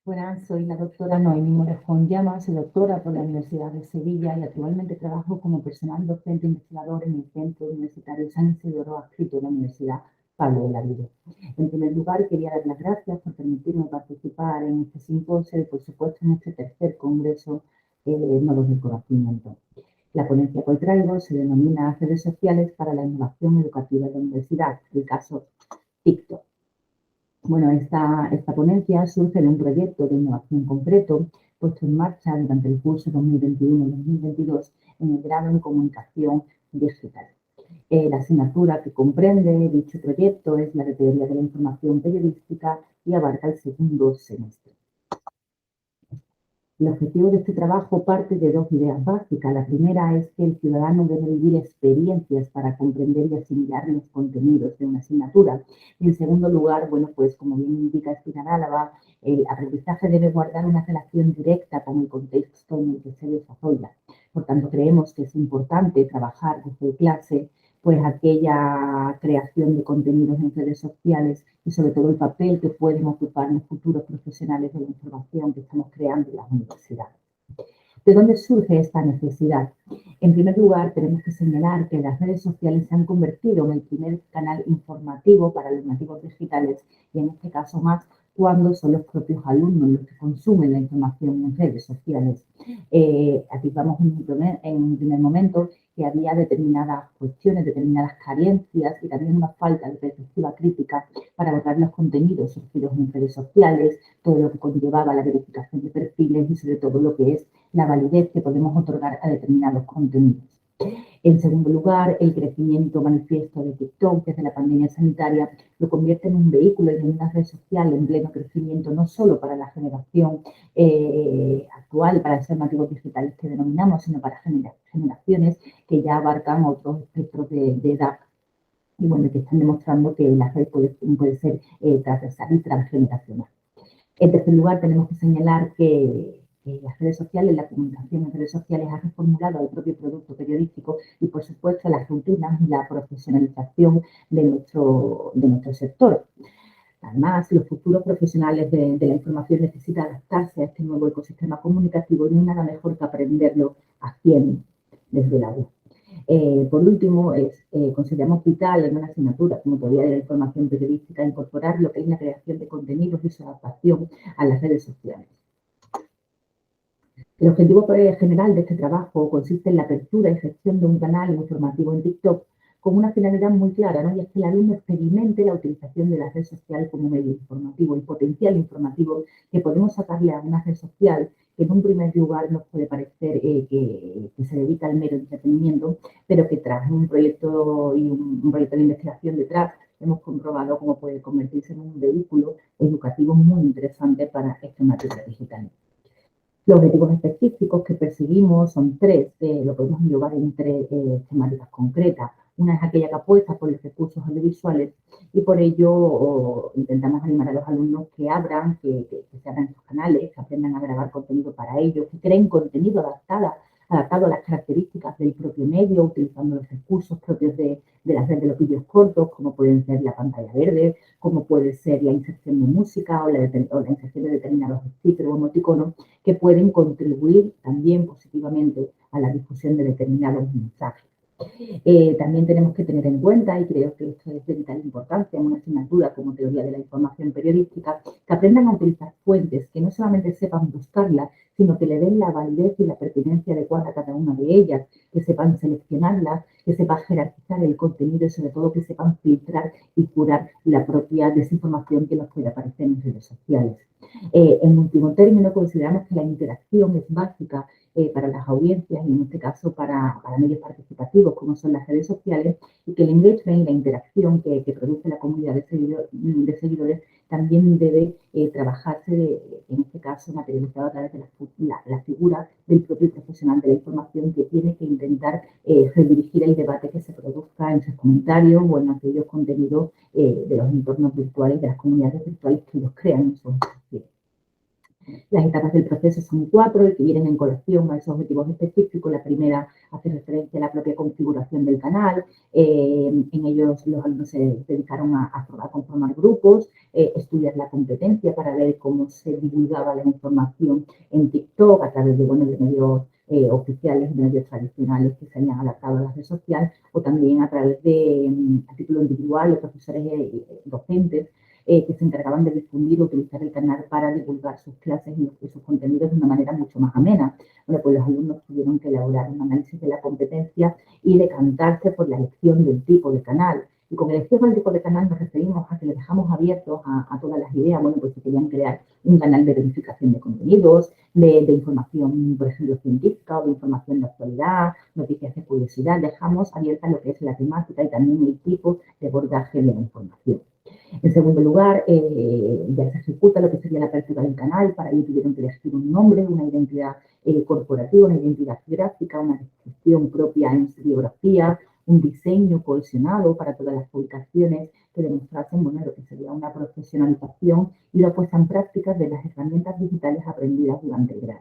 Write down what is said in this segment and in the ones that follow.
Buenas, soy la doctora Noemí Morejón Llamas, soy doctora por la Universidad de Sevilla y actualmente trabajo como personal docente investigador en el Centro Universitario San Isidoro adscrito a la Universidad Pablo de la Villa. En primer lugar, quería dar las gracias por permitirme participar en este simposio y, por supuesto, en este tercer congreso Nodos del Conocimiento. La ponencia que hoy traigo se denomina Redes sociales para la innovación educativa de la universidad, el caso TikTok. Bueno, esta ponencia surge de un proyecto de innovación concreto puesto en marcha durante el curso 2021-2022 en el grado en comunicación digital. La asignatura que comprende dicho proyecto es la de teoría de la información periodística y abarca el segundo semestre. El objetivo de este trabajo parte de dos ideas básicas. La primera es que el ciudadano debe vivir experiencias para comprender y asimilar los contenidos de una asignatura. Y en segundo lugar, bueno, pues como bien indica Espina Álava, el aprendizaje debe guardar una relación directa con el contexto en el que se desarrolla. Por tanto, creemos que es importante trabajar desde clase pues aquella creación de contenidos en redes sociales y sobre todo el papel que pueden ocupar los futuros profesionales de la información que estamos creando en las universidades. ¿De dónde surge esta necesidad? En primer lugar, tenemos que señalar que las redes sociales se han convertido en el primer canal informativo para los nativos digitales y en este caso más cuando son los propios alumnos los que consumen la información en redes sociales. Aquí vamos en un primer momento que había determinadas cuestiones, determinadas carencias y también una falta de perspectiva crítica para abordar los contenidos surgidos en redes sociales, todo lo que conllevaba la verificación de perfiles y sobre todo lo que es la validez que podemos otorgar a determinados contenidos. En segundo lugar, el crecimiento manifiesto de TikTok desde la pandemia sanitaria lo convierte en un vehículo y en una red social en pleno crecimiento, no solo para la generación actual, para ser nativos digitales que denominamos, sino para generaciones que ya abarcan otros espectros de edad y bueno, que están demostrando que la red puede ser transversal y transgeneracional. En tercer lugar, tenemos que señalar que las redes sociales, la comunicación en redes sociales ha reformulado el propio producto periodístico y, por supuesto, las rutinas y la profesionalización de nuestro sector. Además, los futuros profesionales de la información necesitan adaptarse a este nuevo ecosistema comunicativo y no hay nada mejor que aprenderlo haciendo desde el aula. Por último, consideramos vital en una asignatura como teoría de la información periodística incorporar lo que es la creación de contenidos y su adaptación a las redes sociales. El objetivo general de este trabajo consiste en la apertura y gestión de un canal informativo en TikTok con una finalidad muy clara, ¿no? Y es que el alumno experimente la utilización de la red social como medio informativo, el potencial informativo que podemos sacarle a una red social que en un primer lugar nos puede parecer que se dedica al mero entretenimiento, pero que tras un proyecto y un proyecto de investigación detrás hemos comprobado cómo puede convertirse en un vehículo educativo muy interesante para este material digital. Los objetivos específicos que perseguimos son tres, lo podemos englobar en tres temáticas concretas. Una es aquella que apuesta por los recursos audiovisuales y por ello intentamos animar a los alumnos que abran, que se abran estos canales, que aprendan a grabar contenido para ellos, que creen contenido adaptado a las características del propio medio, utilizando los recursos propios de la red de los vídeos cortos, como pueden ser la pantalla verde, como puede ser la inserción de música o la inserción de determinados stickers o emoticonos que pueden contribuir también positivamente a la difusión de determinados mensajes. También tenemos que tener en cuenta, y creo que esto es de vital importancia en una asignatura como teoría de la información periodística, que aprendan a utilizar fuentes, que no solamente sepan buscarlas, sino que le den la validez y la pertinencia adecuada a cada una de ellas, que sepan seleccionarlas, que sepan jerarquizar el contenido y sobre todo que sepan filtrar y curar la propia desinformación que nos puede aparecer en redes sociales. En último término, consideramos que la interacción es básica para las audiencias y en este caso para medios participativos como son las redes sociales y que el engagement y la interacción que produce la comunidad de seguidores también debe trabajarse, en este caso materializado a través de la figura del propio profesional de la información que tiene que intentar redirigir el debate que se produzca en sus comentarios o en aquellos contenidos de los entornos virtuales, de las comunidades virtuales que ellos crean en sus espacios. Las etapas del proceso son 4 y que vienen en colación a esos objetivos específicos. La primera hace referencia a la propia configuración del canal. En ellos los alumnos se dedicaron a conformar grupos, estudiar la competencia para ver cómo se divulgaba la información en TikTok a través de, bueno, de medios oficiales, de medios tradicionales que se habían adaptado a la red social, o también a través de título individual de profesores docentes que se encargaban de difundir o utilizar el canal para divulgar sus clases y sus contenidos de una manera mucho más amena. Bueno, pues los alumnos tuvieron que elaborar un análisis de la competencia y decantarse por la elección del tipo de canal. Y con elección del tipo de canal nos referimos a que le dejamos abiertos a todas las ideas. Bueno, pues si querían crear un canal de verificación de contenidos, de información, por ejemplo, científica o de información de actualidad, noticias de curiosidad, dejamos abierta lo que es la temática y también el tipo de abordaje de la información. En segundo lugar, ya se ejecuta lo que sería la apertura del canal. Para ello tuvieron que elegir un nombre, una identidad corporativa, una identidad gráfica, una descripción propia en su biografía, un diseño cohesionado para todas las publicaciones que demostrasen, bueno, lo que sería una profesionalización y la puesta en práctica de las herramientas digitales aprendidas durante el grado.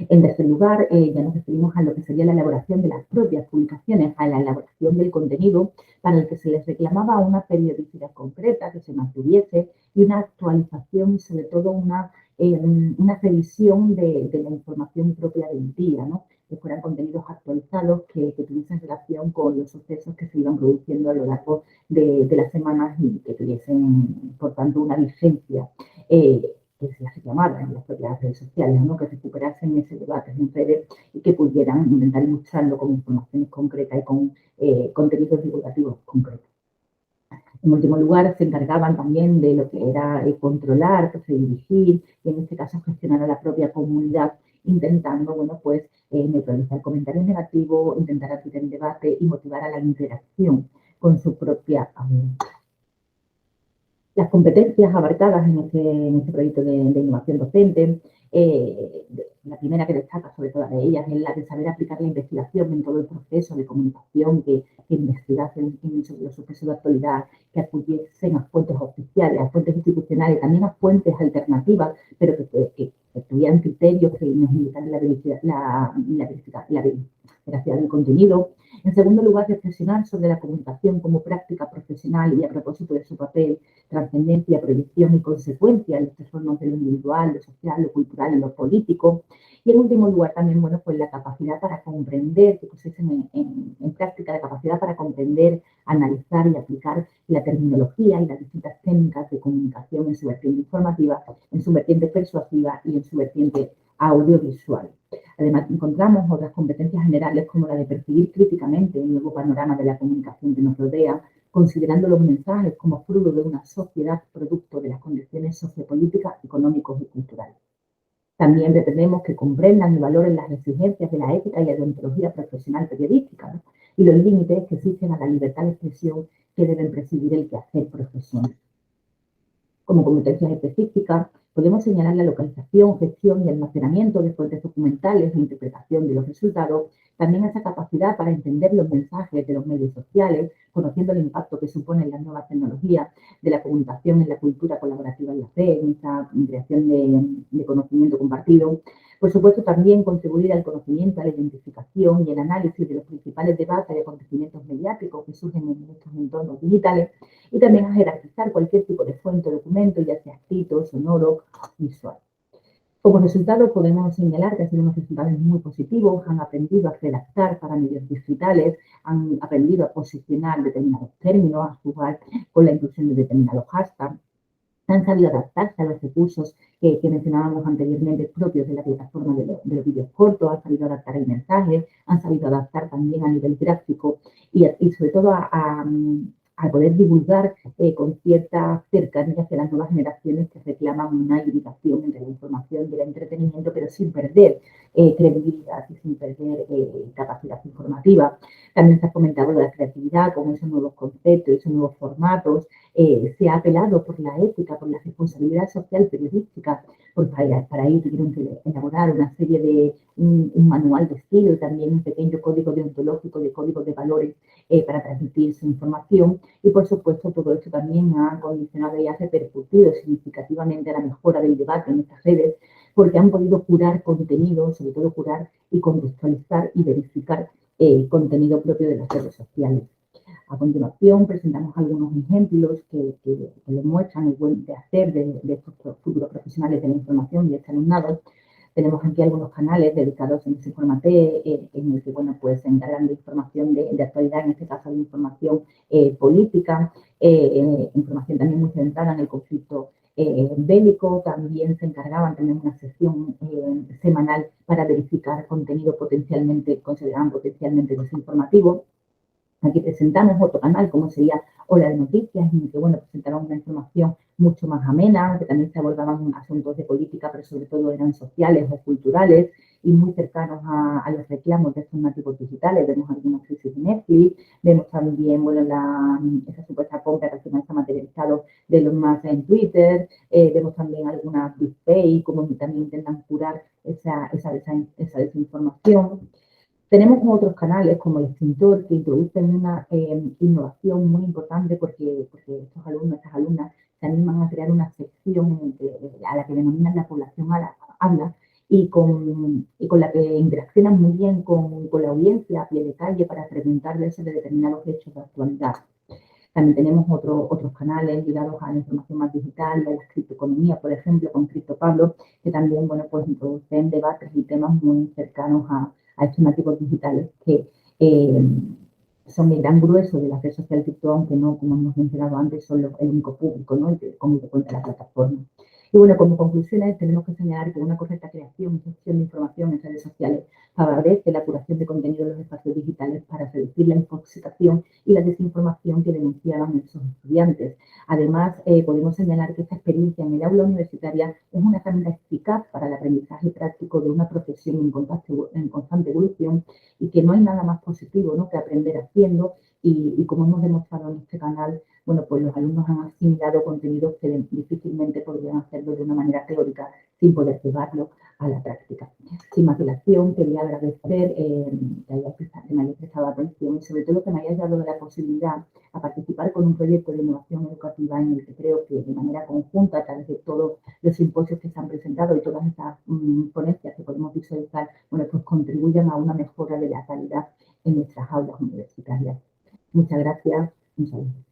En tercer lugar, ya nos referimos a lo que sería la elaboración de las propias publicaciones, a la elaboración del contenido para el que se les reclamaba una periodicidad concreta que se mantuviese y una actualización y sobre todo una revisión de la información propia del día, ¿no? Que fueran contenidos actualizados que tuviesen relación con los sucesos que se iban produciendo a lo largo de las semanas y que tuviesen, por tanto, una vigencia que se las reclamaran en las propias redes sociales, ¿no? Que recuperasen ese debate en redes y que pudieran intentar ilustrarlo con informaciones concretas y con contenidos divulgativos concretos. En último lugar, se encargaban también de lo que era controlar, pues, dirigir y en este caso gestionar a la propia comunidad, intentando, bueno, pues neutralizar comentarios negativos, intentar abrir el debate y motivar a la interacción con su propia audiencia. Las competencias abarcadas en este proyecto de innovación docente, la primera que destaca sobre todas ellas es la de saber aplicar la investigación en todo el proceso de comunicación, que investigasen en los sucesos de actualidad, que acudiesen a fuentes oficiales, a fuentes institucionales, también a fuentes alternativas, pero que tuvieran criterios que nos indicaran la veracidad del contenido. En segundo lugar, reflexionar sobre la comunicación como práctica profesional y a propósito de su papel, trascendencia, proyección y consecuencia en los trastornos de lo individual, lo social, lo cultural y lo político. Y en último lugar también, bueno, pues la capacidad para comprender, que pusiesen en práctica la capacidad para comprender, analizar y aplicar la terminología y las distintas técnicas de comunicación en su vertiente informativa, en su vertiente persuasiva y en su vertiente audiovisual. Además, encontramos otras competencias generales como la de percibir críticamente el nuevo panorama de la comunicación que nos rodea, considerando los mensajes como fruto de una sociedad producto de las condiciones sociopolíticas, económicas y culturales. También pretendemos que comprendan y valoren las exigencias de la ética y la deontología profesional periodística, ¿no? Y los límites que existen a la libertad de expresión que deben presidir el quehacer profesional. Como competencias específicas, podemos señalar la localización, gestión y almacenamiento de fuentes documentales e interpretación de los resultados, también esa capacidad para entender los mensajes de los medios sociales, conociendo el impacto que suponen las nuevas tecnologías de la comunicación en la cultura colaborativa en la red, en esa creación de conocimiento compartido. Por supuesto, también contribuir al conocimiento, a la identificación y el análisis de los principales debates y acontecimientos mediáticos que surgen en estos entornos digitales, y también a jerarquizar cualquier tipo de fuente o documento, ya sea escrito, sonoro, visual. Como resultado, podemos señalar que han sido unos resultados muy positivos, han aprendido a redactar para medios digitales, han aprendido a posicionar determinados términos, a jugar con la inclusión de determinados hashtags, han sabido adaptarse a los recursos que mencionábamos anteriormente propios de la plataforma de los vídeos cortos, han sabido adaptar el mensaje, han sabido adaptar también a nivel gráfico y sobre todo a poder divulgar con cierta cercanía hacia las nuevas generaciones que reclaman una hibridación entre la información y el entretenimiento, pero sin perder credibilidad y sin perder capacidad informativa. También se ha fomentado la creatividad con esos nuevos conceptos, esos nuevos formatos. Se ha apelado por la ética, por la responsabilidad social periodística, pues para ello tuvieron que elaborar una serie de, un manual de estilo y también un pequeño código deontológico de códigos de valores para transmitir su información. Y, por supuesto, todo esto también ha condicionado y ha repercutido significativamente la mejora del debate en estas redes, porque han podido curar contenido, sobre todo curar y contextualizar y verificar contenido propio de las redes sociales. A continuación, presentamos algunos ejemplos que demuestran el buen de hacer de estos futuros profesionales de la información y de este alumnado. Tenemos aquí algunos canales dedicados en ese formato en el que, bueno, pues se encargan de información de actualidad, en este caso de información política, información también muy centrada en el conflicto bélico. También se encargaban, tenemos una sesión semanal para verificar contenido consideraban potencialmente desinformativo. Aquí presentamos otro canal, como sería Hora de Noticias, en el que, bueno, presentaron una información mucho más amena, que también se abordaban asuntos de política, pero sobre todo eran sociales o culturales y muy cercanos a los reclamos de estos nativos digitales. Vemos algunas crisis de Netflix, vemos también, bueno, esa supuesta compra que al final se ha materializado de los más en Twitter, vemos también algunas deepfake, como también intentan curar esa desinformación. Tenemos otros canales como El Extintor que introducen una innovación muy importante porque estos alumnos, estas alumnas se animan a crear una sección a la que denominan la población habla y con la que interaccionan muy bien con la audiencia a pie de calle para preguntarles sobre determinados hechos de actualidad. También tenemos otros canales ligados a la información más digital, a la criptoeconomía, por ejemplo, con Cripto Pablo, que también, bueno, pues introducen debates y temas muy cercanos a estos nativos digitales que son el gran grueso de la red social TikTok, aunque no, como hemos mencionado antes, son el único público, ¿no?, con el que cuenta la plataforma. Y, bueno, como conclusiones tenemos que señalar que una correcta creación y gestión de información en redes sociales favorece la curación de contenido en los espacios digitales para reducir la infoxicación y la desinformación que denunciaban esos estudiantes. Además, podemos señalar que esta experiencia en el aula universitaria es una herramienta eficaz para el aprendizaje práctico de una profesión en constante evolución y que no hay nada más positivo, ¿no?, que aprender haciendo y como hemos demostrado en este canal, bueno, pues los alumnos han asimilado contenidos que difícilmente podrían hacerlo de una manera teórica sin poder llevarlo a la práctica. Sin más dilación, quería agradecer que me hayáis prestado atención y sobre todo que me hayáis dado la posibilidad a participar con un proyecto de innovación educativa en el que creo que de manera conjunta, a través de todos los simposios que se han presentado y todas estas ponencias que podemos visualizar, bueno, pues contribuyan a una mejora de la calidad en nuestras aulas universitarias. Muchas gracias. Un saludo.